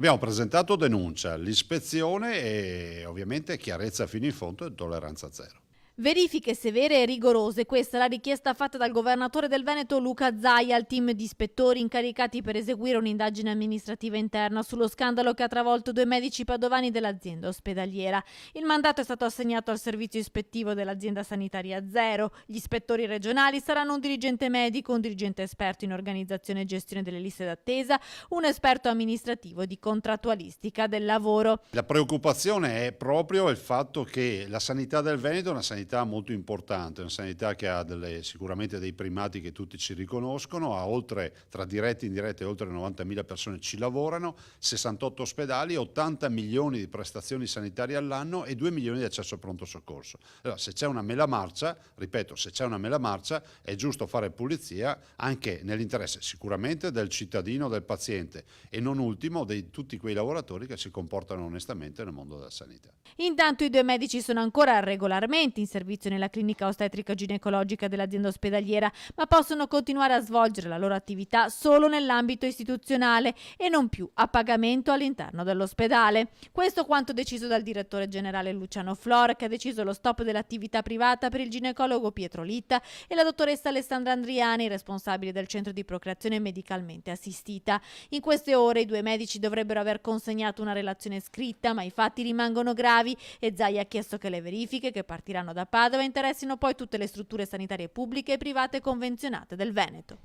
Abbiamo presentato denuncia, l'ispezione e ovviamente chiarezza fino in fondo e tolleranza zero. Verifiche severe e rigorose, questa è la richiesta fatta dal governatore del Veneto Luca Zaia al team di ispettori incaricati per eseguire un'indagine amministrativa interna sullo scandalo che ha travolto 2 medici padovani dell'azienda ospedaliera. Il mandato è stato assegnato al servizio ispettivo dell'azienda sanitaria Zero. Gli ispettori regionali saranno un dirigente medico, un dirigente esperto in organizzazione e gestione delle liste d'attesa, un esperto amministrativo di contrattualistica del lavoro. La preoccupazione è proprio il fatto che la sanità del Veneto è una sanità molto importante, una sanità che ha sicuramente dei primati che tutti ci riconoscono, ha tra diretti e indiretti oltre 90.000 persone ci lavorano, 68 ospedali, 80 milioni di prestazioni sanitarie all'anno e 2 milioni di accesso al pronto soccorso. Allora, se c'è una mela marcia, ripeto, se c'è una mela marcia è giusto fare pulizia anche nell'interesse sicuramente del cittadino, del paziente e non ultimo di tutti quei lavoratori che si comportano onestamente nel mondo della sanità. Intanto i 2 medici sono ancora regolarmente in servizio nella clinica ostetrica ginecologica dell'azienda ospedaliera, ma possono continuare a svolgere la loro attività solo nell'ambito istituzionale e non più a pagamento all'interno dell'ospedale. Questo quanto deciso dal direttore generale Luciano Flor, che ha deciso lo stop dell'attività privata per il ginecologo Pietro Litta e la dottoressa Alessandra Andriani, responsabile del centro di procreazione medicalmente assistita. In queste ore i 2 medici dovrebbero aver consegnato una relazione scritta, ma i fatti rimangono gravi e Zaia ha chiesto che le verifiche che partiranno da Padova interessino poi tutte le strutture sanitarie pubbliche e private convenzionate del Veneto.